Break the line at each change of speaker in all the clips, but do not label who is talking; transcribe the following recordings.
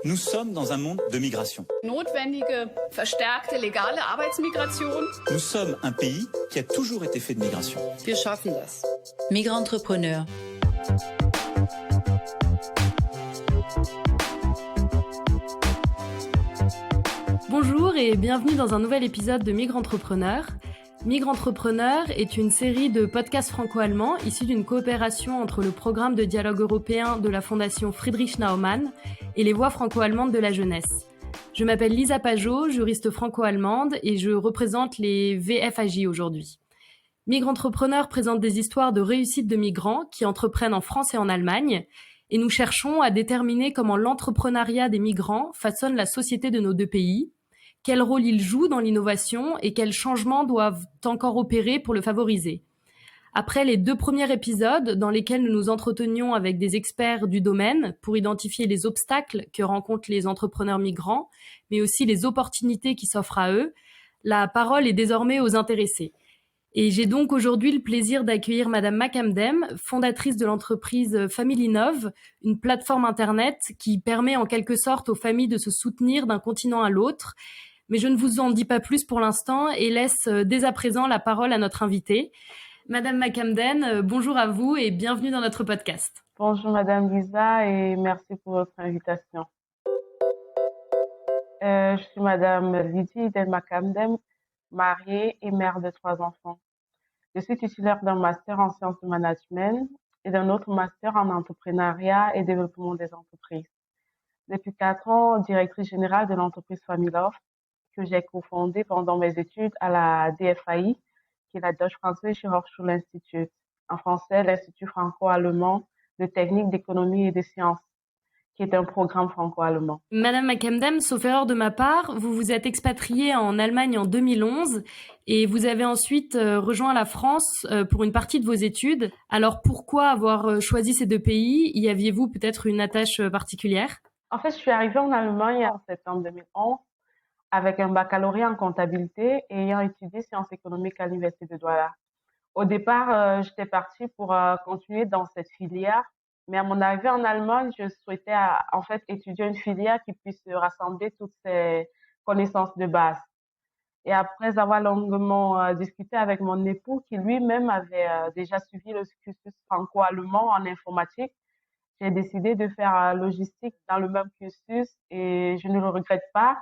Nous sommes dans un monde de migration.
Notwendige, verstärkte legale Arbeitsmigration.
Nous sommes un pays qui a toujours été fait de migration.
Wir schaffen das.
Migrant-entrepreneur.
Bonjour et bienvenue dans un nouvel épisode de Migrant-entrepreneur. Migrant-entrepreneur est une série de podcasts franco-allemands issus d'une coopération entre le programme de dialogue européen de la Fondation Friedrich Naumann et les voix franco-allemandes de la jeunesse. Je m'appelle Lisa Pajot, juriste franco-allemande et je représente les VFAJ aujourd'hui. Migrant-entrepreneur présente des histoires de réussite de migrants qui entreprennent en France et en Allemagne et nous cherchons à déterminer comment l'entrepreneuriat des migrants façonne la société de nos deux pays, quel rôle ils jouent dans l'innovation et quels changements doivent encore opérer pour le favoriser. Après les 2 premiers épisodes dans lesquels nous nous entretenions avec des experts du domaine pour identifier les obstacles que rencontrent les entrepreneurs migrants, mais aussi les opportunités qui s'offrent à eux, la parole est désormais aux intéressés. Et j'ai donc aujourd'hui le plaisir d'accueillir Madame Macamdem, fondatrice de l'entreprise Familinov, une plateforme internet qui permet en quelque sorte aux familles de se soutenir d'un continent à l'autre. Mais je ne vous en dis pas plus pour l'instant et laisse dès à présent la parole à notre invitée. Madame Macamdem, bonjour à vous et bienvenue dans notre podcast.
Bonjour Madame Lisa et merci pour votre invitation. Je suis Madame Lydie Del Macamdem, mariée et mère de 3 enfants. Je suis titulaire d'un master en sciences de management et d'un autre master en entrepreneuriat et développement des entreprises. Depuis 4 ans, directrice générale de l'entreprise Familinov, que j'ai cofondée pendant mes études à la DFAI, qui est la Deutsche Französische Hochschulinstitut, en français l'Institut franco-allemand de technique, d'économie et des sciences, qui est un programme franco-allemand.
Madame Macamdem, sauf erreur de ma part, vous vous êtes expatriée en Allemagne en 2011 et vous avez ensuite rejoint la France pour une partie de vos études. Alors pourquoi avoir choisi ces 2 pays? Y aviez-vous peut-être une attache particulière?
En fait, je suis arrivée en Allemagne en septembre 2011 avec un baccalauréat en comptabilité et ayant étudié sciences économiques à l'Université de Douala. Au départ, j'étais partie pour continuer dans cette filière, mais à mon arrivée en Allemagne, je souhaitais en fait étudier une filière qui puisse rassembler toutes ces connaissances de base. Et après avoir longuement discuté avec mon époux, qui lui-même avait déjà suivi le cursus franco-allemand en informatique, j'ai décidé de faire logistique dans le même cursus et je ne le regrette pas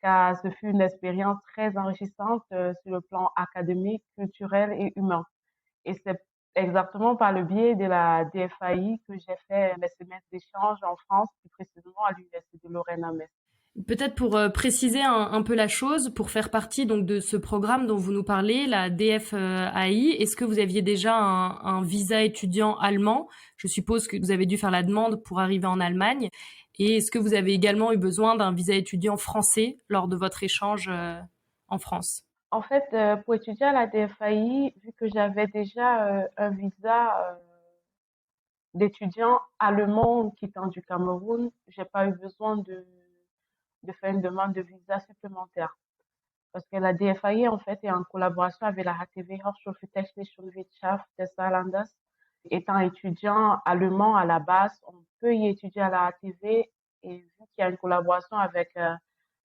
car ce fut une expérience très enrichissante sur le plan académique, culturel et humain. Et c'est exactement par le biais de la DFAI que j'ai fait mes semestres d'échange en France, plus précisément à l'Université de Lorraine à Metz.
Peut-être pour préciser un peu la chose, pour faire partie donc de ce programme dont vous nous parlez, la DFAI, est-ce que vous aviez déjà un visa étudiant allemand? Je suppose que vous avez dû faire la demande pour arriver en Allemagne. Et est-ce que vous avez également eu besoin d'un visa étudiant français lors de votre échange en France?
En fait, pour étudier à la DFAI, vu que j'avais déjà un visa d'étudiant allemand quittant du Cameroun, j'ai pas eu besoin de faire une demande de visa supplémentaire. Parce que la DFAI, en fait, est en collaboration avec la HTW Hochschule für Technische Wirtschaft des Saarlandes. Étant étudiant allemand à la base, on peut y étudier à la HTW et vu qu'il y a une collaboration avec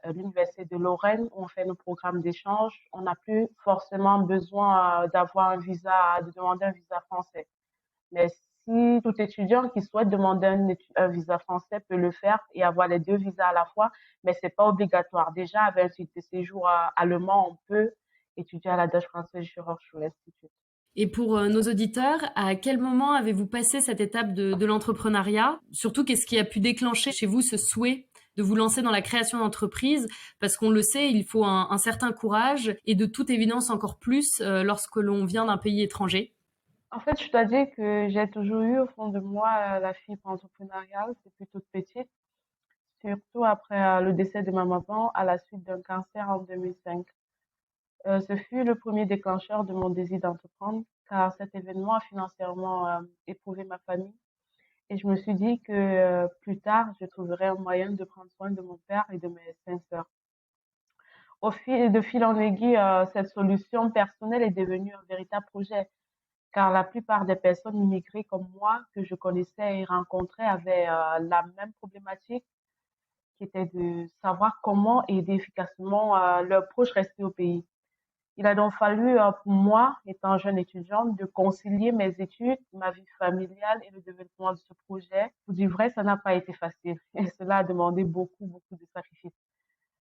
l'Université de Lorraine où on fait nos programmes d'échange, on n'a plus forcément besoin d'avoir un visa, de demander un visa français. Mais si tout étudiant qui souhaite demander un visa français peut le faire et avoir les 2 visas à la fois, mais c'est pas obligatoire. Déjà, avec un titre de séjour allemand, on peut étudier à la Deutsche Französische Hochschulinstitut.
Et pour nos auditeurs, à quel moment avez-vous passé cette étape de l'entrepreneuriat? Surtout, qu'est-ce qui a pu déclencher chez vous ce souhait de vous lancer dans la création d'entreprise? Parce qu'on le sait, il faut un certain courage et de toute évidence encore plus lorsque l'on vient d'un pays étranger.
En fait, je dois dire que j'ai toujours eu au fond de moi la fibre entrepreneuriale depuis toute petite, surtout après le décès de ma maman à la suite d'un cancer en 2005. Ce fut le premier déclencheur de mon désir d'entreprendre, car cet événement a financièrement éprouvé ma famille. Et je me suis dit que plus tard, je trouverais un moyen de prendre soin de mon père et de mes 5 sœurs. De fil en aiguille, cette solution personnelle est devenue un véritable projet, car la plupart des personnes immigrées comme moi que je connaissais et rencontrais avaient la même problématique qui était de savoir comment aider efficacement leurs proches restés au pays. Il a donc fallu, pour moi, étant jeune étudiante, de concilier mes études, ma vie familiale et le développement de ce projet. Pour dire vrai, ça n'a pas été facile et cela a demandé beaucoup, beaucoup de sacrifices.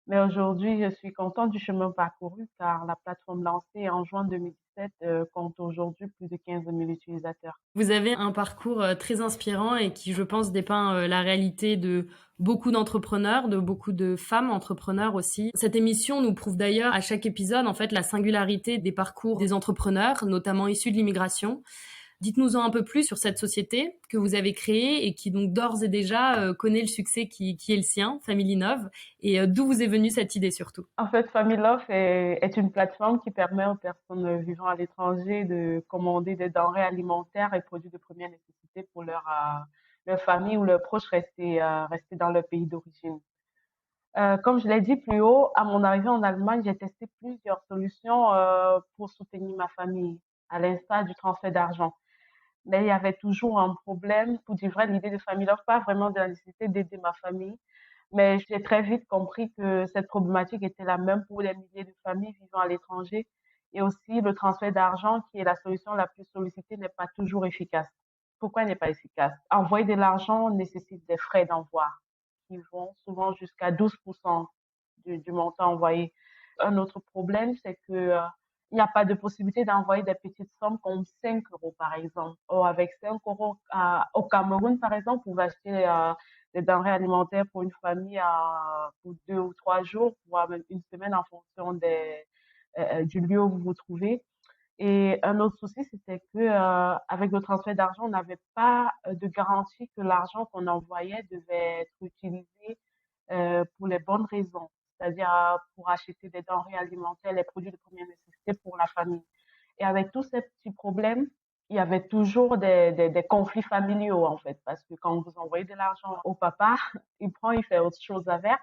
Mais aujourd'hui, je suis contente du chemin parcouru car la plateforme lancée en juin 2017 compte aujourd'hui plus de 15 000 utilisateurs.
Vous avez un parcours très inspirant et qui, je pense, dépeint la réalité de beaucoup d'entrepreneurs, de beaucoup de femmes entrepreneurs aussi. Cette émission nous prouve d'ailleurs à chaque épisode, en fait, la singularité des parcours des entrepreneurs, notamment issus de l'immigration. Dites-nous-en un peu plus sur cette société que vous avez créée et qui donc d'ores et déjà connaît le succès qui est le sien, Family Love, et d'où vous est venue cette idée surtout?
En fait, Family Love est une plateforme qui permet aux personnes vivant à l'étranger de commander des denrées alimentaires et produits de première nécessité pour leur famille ou leurs proches restés dans leur pays d'origine. Comme je l'ai dit plus haut, à mon arrivée en Allemagne, j'ai testé plusieurs solutions pour soutenir ma famille, à l'instar du transfert d'argent. Mais il y avait toujours un problème. Pour dire vrai, l'idée de Family Love, pas vraiment de la nécessité d'aider ma famille, mais j'ai très vite compris que cette problématique était la même pour les milliers de familles vivant à l'étranger. Et aussi, le transfert d'argent, qui est la solution la plus sollicitée, n'est pas toujours efficace. Pourquoi il n'est pas efficace? Envoyer de l'argent nécessite des frais d'envoi qui vont souvent jusqu'à 12% du montant envoyé. Un autre problème, c'est que il n'y a pas de possibilité d'envoyer des petites sommes comme 5 euros, par exemple. Or, avec 5 euros au Cameroun, par exemple, vous pouvez acheter des denrées alimentaires pour une famille pour 2 ou 3 jours, voire même une semaine en fonction du lieu où vous vous trouvez. Et un autre souci, c'était que avec le transfert d'argent, on n'avait pas de garantie que l'argent qu'on envoyait devait être utilisé pour les bonnes raisons, c'est-à-dire pour acheter des denrées alimentaires, les produits de première nécessité pour la famille. Et avec tous ces petits problèmes, il y avait toujours des conflits familiaux, en fait, parce que quand vous envoyez de l'argent au papa, il prend, il fait autre chose avec.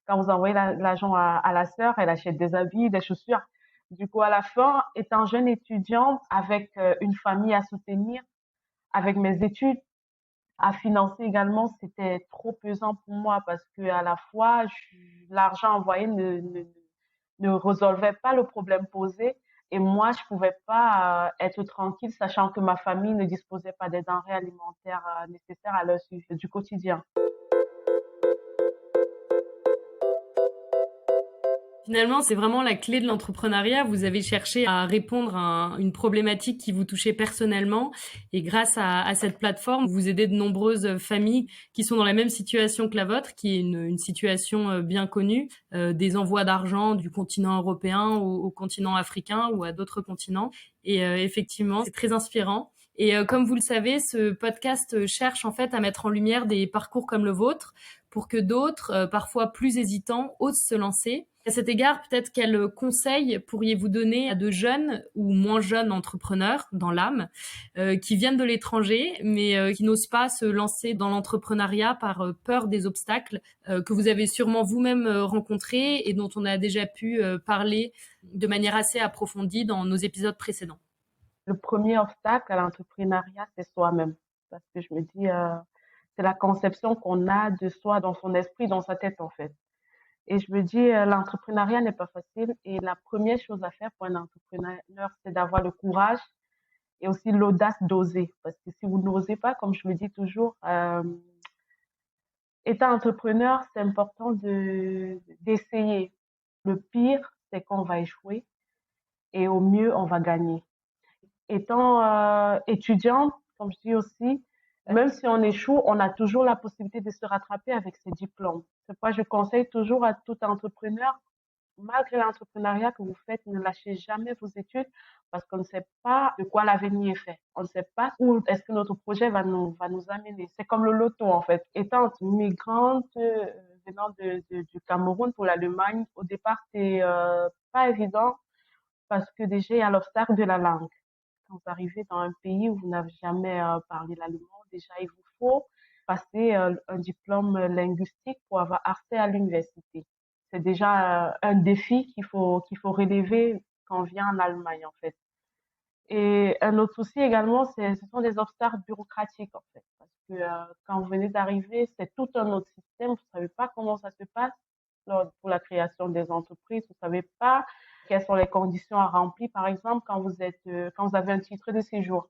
Quand vous envoyez l'argent à la sœur, elle achète des habits, des chaussures. Du coup, à la fin, étant jeune étudiante, avec une famille à soutenir, avec mes études à financer également, c'était trop pesant pour moi parce que à la fois, l'argent envoyé ne résolvait pas le problème posé et moi, je pouvais pas être tranquille sachant que ma famille ne disposait pas des denrées alimentaires nécessaires à leur suivi du quotidien.
Finalement, c'est vraiment la clé de l'entrepreneuriat. Vous avez cherché à répondre à une problématique qui vous touchait personnellement et grâce à cette plateforme, vous aidez de nombreuses familles qui sont dans la même situation que la vôtre, qui est une situation bien connue, des envois d'argent du continent européen au continent africain ou à d'autres continents. Et effectivement, c'est très inspirant. Et comme vous le savez, ce podcast cherche en fait à mettre en lumière des parcours comme le vôtre pour que d'autres, parfois plus hésitants, osent se lancer. À cet égard, peut-être quels conseils pourriez-vous donner à de jeunes ou moins jeunes entrepreneurs dans l'âme qui viennent de l'étranger mais qui n'osent pas se lancer dans l'entrepreneuriat par peur des obstacles que vous avez sûrement vous-même rencontrés et dont on a déjà pu parler de manière assez approfondie dans nos épisodes précédents?
Le premier obstacle à l'entrepreneuriat, c'est soi-même. Parce que je me dis, c'est la conception qu'on a de soi dans son esprit, dans sa tête, en fait. Et je me dis, l'entrepreneuriat n'est pas facile. Et la première chose à faire pour un entrepreneur, c'est d'avoir le courage et aussi l'audace d'oser. Parce que si vous n'osez pas, comme je le dis toujours, étant entrepreneur, c'est important d'essayer. Le pire, c'est qu'on va échouer et au mieux, on va gagner. Étant étudiante, comme je dis aussi, même si on échoue, on a toujours la possibilité de se rattraper avec ses diplômes. C'est pourquoi je conseille toujours à tout entrepreneur, malgré l'entrepreneuriat que vous faites, ne lâchez jamais vos études parce qu'on ne sait pas de quoi l'avenir est fait. On ne sait pas où est-ce que notre projet va nous amener. C'est comme le loto, en fait. Étant migrante, venant du Cameroun pour l'Allemagne, au départ, c'est pas évident parce que déjà, il y a l'obstacle de la langue. Quand vous arrivez dans un pays où vous n'avez jamais parlé l'allemand, déjà, il vous faut passer un diplôme linguistique pour avoir accès à l'université. C'est déjà un défi qu'il faut relever quand on vient en Allemagne, en fait. Et un autre souci également, ce sont des obstacles bureaucratiques, en fait. Parce que quand vous venez d'arriver, c'est tout un autre système. Vous savez pas comment ça se passe pour la création des entreprises. Vous savez pas quelles sont les conditions à remplir. Par exemple, quand vous avez un titre de séjour.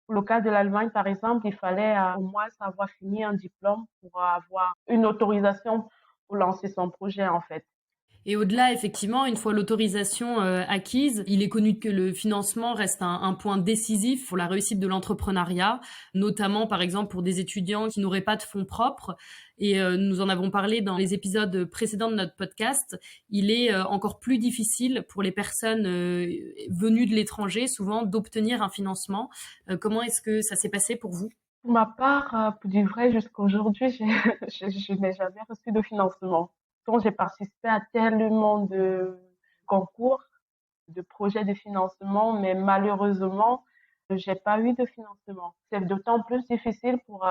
Pour le cas de l'Allemagne, par exemple, il fallait au moins avoir fini un diplôme pour avoir une autorisation pour lancer son projet, en fait.
Et au-delà, effectivement, une fois l'autorisation acquise, il est connu que le financement reste un point décisif pour la réussite de l'entrepreneuriat, notamment par exemple pour des étudiants qui n'auraient pas de fonds propres. Et nous en avons parlé dans les épisodes précédents de notre podcast. Il est encore plus difficile pour les personnes venues de l'étranger, souvent, d'obtenir un financement. Comment est-ce que ça s'est passé pour vous?
Pour ma part, pour du vrai, jusqu'à aujourd'hui, je n'ai jamais reçu de financement. Quand j'ai participé à tellement de concours, de projets de financement, mais malheureusement, j'ai pas eu de financement. C'est d'autant plus difficile pour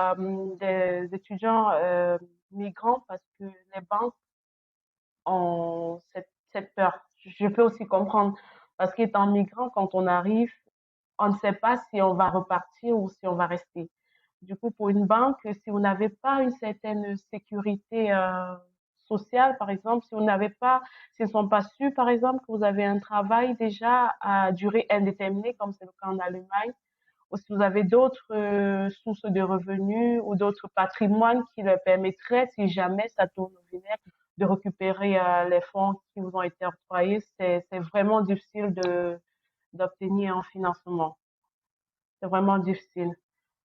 des étudiants migrants parce que les banques ont cette peur. Je peux aussi comprendre parce qu'étant migrant, quand on arrive, on ne sait pas si on va repartir ou si on va rester. Du coup, pour une banque, si vous n'avez pas une certaine sécurité sociale, par exemple, si vous n'avez pas, s'ils ne sont pas sûrs, par exemple, que vous avez un travail déjà à durée indéterminée, comme c'est le cas en Allemagne, ou si vous avez d'autres sources de revenus ou d'autres patrimoines qui leur permettraient, si jamais ça tourne au vinaigre, de récupérer les fonds qui vous ont été octroyés, c'est vraiment difficile d'obtenir un financement. C'est vraiment difficile.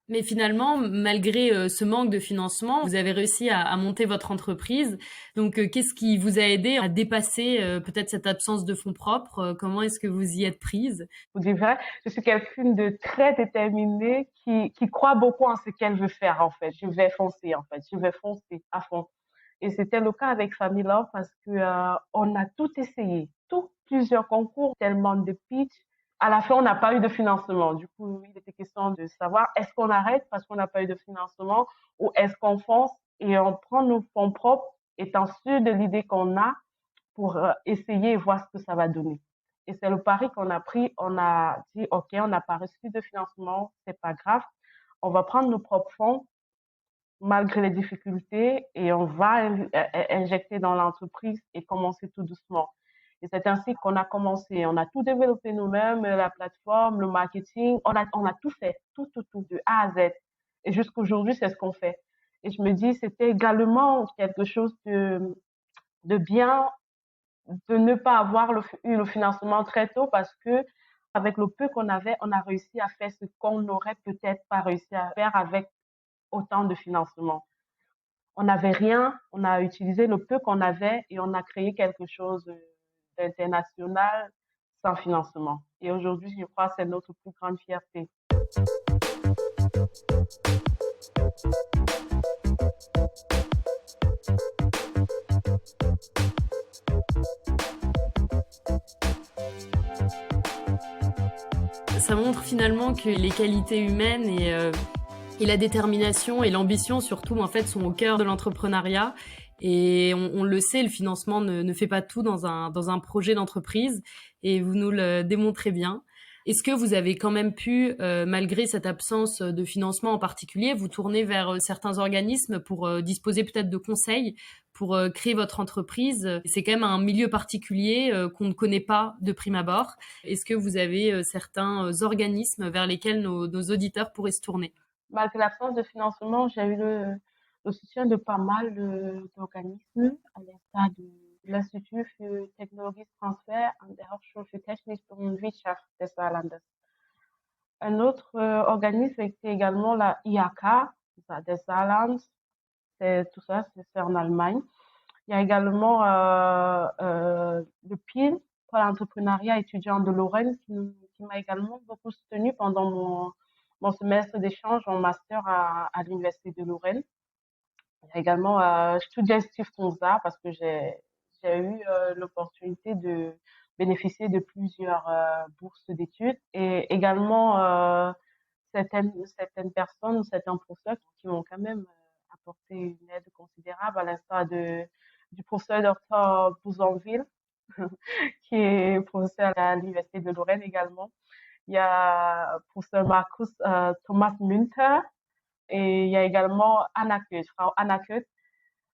Mais finalement, malgré ce manque de financement, vous avez réussi à monter votre entreprise. Donc, qu'est-ce qui vous a aidé à dépasser peut-être cette absence de fonds propres? Comment est-ce que vous y êtes prise?
Pour dire vrai, je suis quelqu'un de très déterminé qui croit beaucoup en ce qu'elle veut faire, en fait. Je vais foncer, en fait. Je vais foncer à fond. Et c'était le cas avec Family Love parce que on a tout essayé, plusieurs concours, tellement de pitch. À la fin, on n'a pas eu de financement. Du coup, il était question de savoir est-ce qu'on arrête parce qu'on n'a pas eu de financement ou est-ce qu'on fonce et on prend nos fonds propres, étant sûr de l'idée qu'on a pour essayer et voir ce que ça va donner. Et c'est le pari qu'on a pris. On a dit, OK, on n'a pas reçu de financement, c'est pas grave. On va prendre nos propres fonds malgré les difficultés et on va injecter dans l'entreprise et commencer tout doucement. Et c'est ainsi qu'on a commencé. On a tout développé nous-mêmes, la plateforme, le marketing. On a tout fait, tout, de A à Z. Et jusqu'aujourd'hui, c'est ce qu'on fait. Et je me dis, c'était également quelque chose de bien de ne pas avoir eu le financement très tôt parce que avec le peu qu'on avait, on a réussi à faire ce qu'on n'aurait peut-être pas réussi à faire avec autant de financement. On n'avait rien, on a utilisé le peu qu'on avait et on a créé quelque chose d'international sans financement. Et aujourd'hui, je crois que c'est notre plus grande fierté.
Ça montre finalement que les qualités humaines et la détermination et l'ambition surtout en fait sont au cœur de l'entrepreneuriat. Et on le sait, le financement ne fait pas tout dans un projet d'entreprise et vous nous le démontrez bien. Est-ce que vous avez quand même pu, malgré cette absence de financement en particulier, vous tourner vers certains organismes pour disposer peut-être de conseils pour créer votre entreprise? C'est quand même un milieu particulier qu'on ne connaît pas de prime abord. Est-ce que vous avez certains organismes vers lesquels nos auditeurs pourraient se tourner?
Malgré l'absence de financement, j'ai eu le soutien de pas mal d'organismes, à l'instar de l'Institut für Technologisches Transfer an der Hochschule für Technik und Wirtschaft des Saarlandes. Un autre organisme était également la IHK des Saarlandes. Tout ça, c'est en Allemagne. Il y a également le PIL pour l'entrepreneuriat étudiant de Lorraine qui m'a également beaucoup soutenu pendant mon semestre d'échange en master à l'Université de Lorraine. Il y a également Studienstiftung parce que j'ai eu l'opportunité de bénéficier de plusieurs bourses d'études et également certaines personnes, certains professeurs qui m'ont quand même apporté une aide considérable à l'instar du professeur Dr Bouzonville qui est professeur à l'Université de Lorraine également. Il y a professeur Marcus Thomas Münter et il y a également Frau Anna Köth,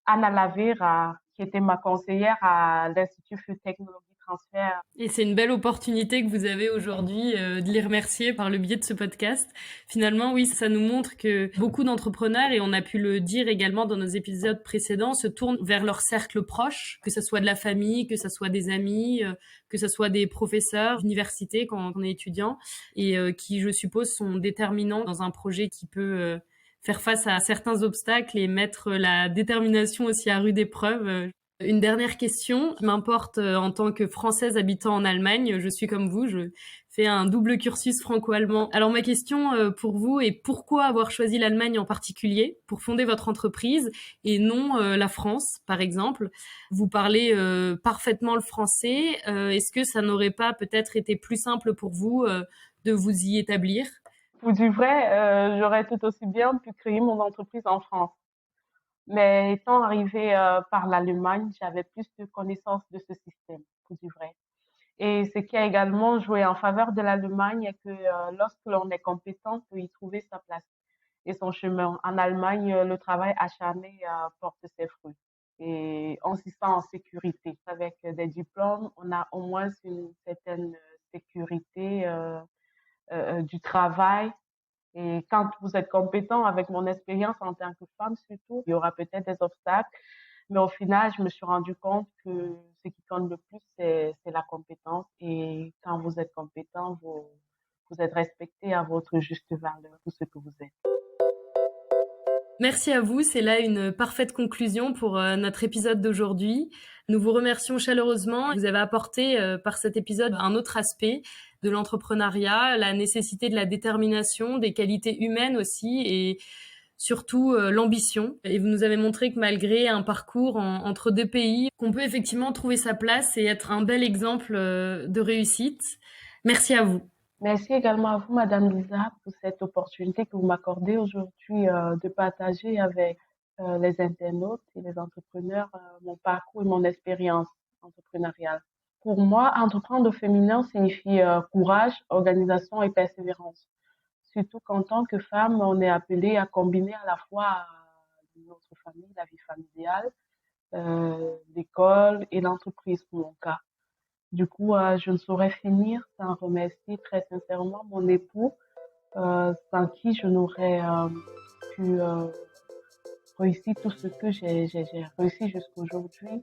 Anna Lavera, qui était ma conseillère à l'Institut für Technologie Transfert.
Et c'est une belle opportunité que vous avez aujourd'hui de les remercier par le biais de ce podcast. Finalement, oui, ça nous montre que beaucoup d'entrepreneurs, et on a pu le dire également dans nos épisodes précédents, se tournent vers leur cercle proche, que ce soit de la famille, que ce soit des amis, que ce soit des professeurs d'université quand on est étudiant, et qui, je suppose, sont déterminants dans un projet qui peut faire face à certains obstacles et mettre la détermination aussi à rude épreuve. Une dernière question qui m'importe en tant que Française habitant en Allemagne. Je suis comme vous, je fais un double cursus franco-allemand. Alors ma question pour vous est pourquoi avoir choisi l'Allemagne en particulier pour fonder votre entreprise et non la France, par exemple? Vous parlez parfaitement le français. Est-ce que ça n'aurait pas peut-être été plus simple pour vous de vous y établir?
Pour du vrai, j'aurais tout aussi bien pu créer mon entreprise en France. Mais étant arrivée par l'Allemagne, j'avais plus de connaissances de ce système, pour du vrai. Et ce qui a également joué en faveur de l'Allemagne est que lorsque l'on est compétent, on peut y trouver sa place et son chemin. En Allemagne, le travail acharné porte ses fruits et on s'y sent en sécurité. Avec des diplômes, on a au moins une certaine sécurité du travail. Et quand vous êtes compétent, avec mon expérience en tant que femme surtout, il y aura peut-être des obstacles, mais au final, je me suis rendu compte que ce qui compte le plus, c'est la compétence. Et quand vous êtes compétent, vous êtes respecté à votre juste valeur, tout ce que vous êtes.
Merci à vous, c'est là une parfaite conclusion pour notre épisode d'aujourd'hui. Nous vous remercions chaleureusement. Vous avez apporté par cet épisode un autre aspect de l'entrepreneuriat, la nécessité de la détermination, des qualités humaines aussi et surtout l'ambition. Et vous nous avez montré que malgré un parcours entre deux pays, qu'on peut effectivement trouver sa place et être un bel exemple de réussite. Merci à vous.
Merci également à vous, Madame Lisa, pour cette opportunité que vous m'accordez aujourd'hui de partager avec les internautes et les entrepreneurs mon parcours et mon expérience entrepreneuriale. Pour moi, entreprendre au féminin signifie courage, organisation et persévérance. Surtout qu'en tant que femme, on est appelé à combiner à la fois notre famille, la vie familiale, l'école et l'entreprise pour mon cas. Du coup, je ne saurais finir sans remercier très sincèrement mon époux, sans qui je n'aurais pu réussir tout ce que j'ai réussi jusqu'à aujourd'hui.